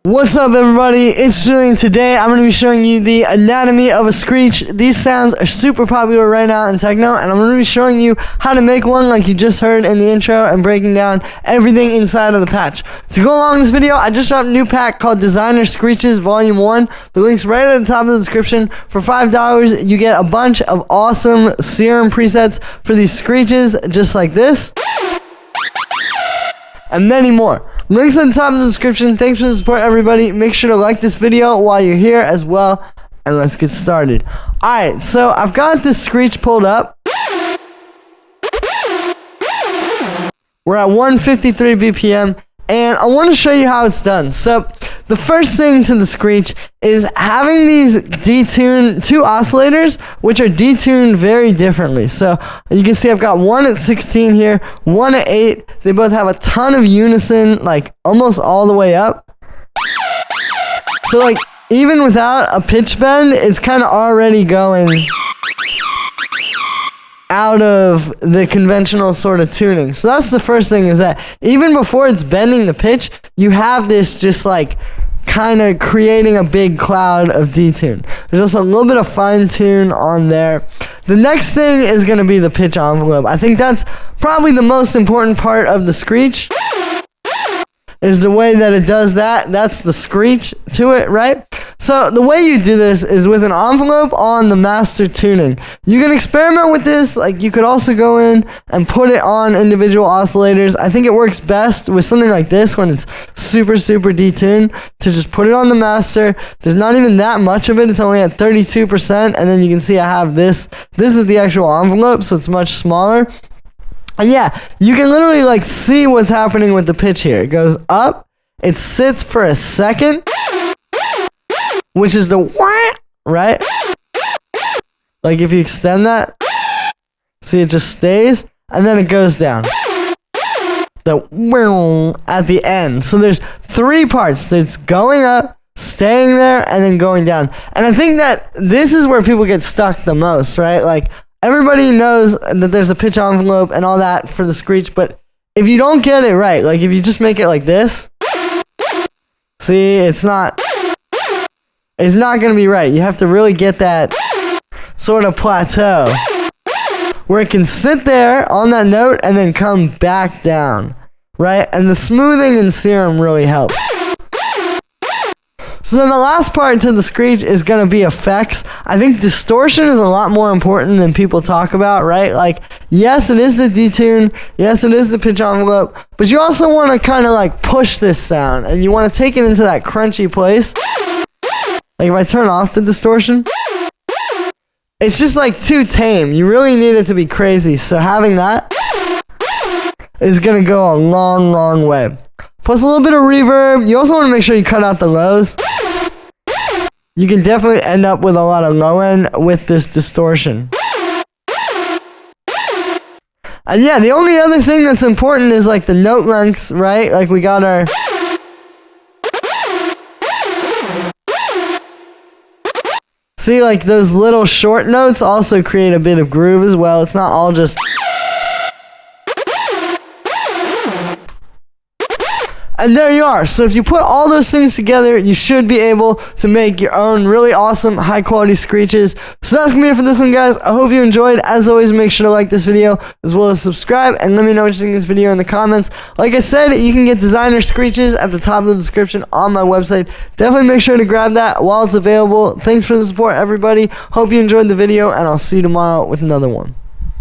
What's up, everybody? It's Julian. Today I'm going to be showing you the anatomy of a screech. These sounds are super popular right now in techno, and I'm going to be showing you how to make one like you just heard in the intro and breaking down everything inside of the patch. To go along this video, I just dropped a new pack called Designer Screeches Volume 1. The link's right at the top of the description. For $5, you get a bunch of awesome SERUM presets for these screeches just like this, and many more. Links at the top of the description. Thanks for the support, everybody. Make sure to like this video while you're here as well. And let's get started. Alright, so I've got this screech pulled up. We're at 153 BPM. And I want to show you how it's done. So the first thing to the screech is having these detuned two oscillators, which are detuned very differently. So you can see I've got one at 16 here, one at 8. They both have a ton of unison, like almost all the way up. So like even without a pitch bend, it's kind of already going out of the conventional sort of tuning. So that's the first thing, is that even before it's bending the pitch, you have this just like kind of creating a big cloud of detune. There's also a little bit of fine tune on there. The next thing is going to be the pitch envelope. I think that's probably the most important part of the screech, is the way that it does that. That's the screech to it, right? So the way you do this is with an envelope on the master tuning. You can experiment with this. Like, you could also go in and put it on individual oscillators. I think it works best with something like this when it's super detuned, to just put it on the master. There's not even that much of it. It's only at 32%. And then you can see I have this. This is the actual envelope, so it's much smaller. And yeah, you can literally like see what's happening with the pitch here. It goes up, it sits for a second, which is the wah, right? Like if you extend that, see, it just stays, and then it goes down. The wah at the end. So there's three parts. There's going up, staying there, and then going down. And I think that this is where people get stuck the most, right? Like, everybody knows that there's a pitch envelope and all that for the screech, but if you don't get it right, like if you just make it like this, see, it's not going to be right. You have to really get that sort of plateau where it can sit there on that note and then come back down, right? And the smoothing in SERUM really helps. So then the last part to the screech is going to be effects. I think distortion is a lot more important than people talk about, right? Like, yes, it is the detune. Yes, it is the pitch envelope. But you also want to kind of like push this sound, and you want to take it into that crunchy place. Like if I turn off the distortion, it's just like too tame. You really need it to be crazy. So having that is going to go a long way. Plus a little bit of reverb. You also want to make sure you cut out the lows. You can definitely end up with a lot of low end with this distortion. And yeah, the only other thing that's important is like the note lengths, right? Like we got our... See, like those little short notes also create a bit of groove as well. It's not all just... And there you are. So if you put all those things together, you should be able to make your own really awesome, high quality screeches. So that's going to be it for this one, guys. I hope you enjoyed. As always, make sure to like this video as well as subscribe, and let me know what you think of this video in the comments. Like I said, you can get designer screeches at the top of the description on my website. Definitely make sure to grab that while it's available. Thanks for the support, everybody. Hope you enjoyed the video, and I'll see you tomorrow with another one.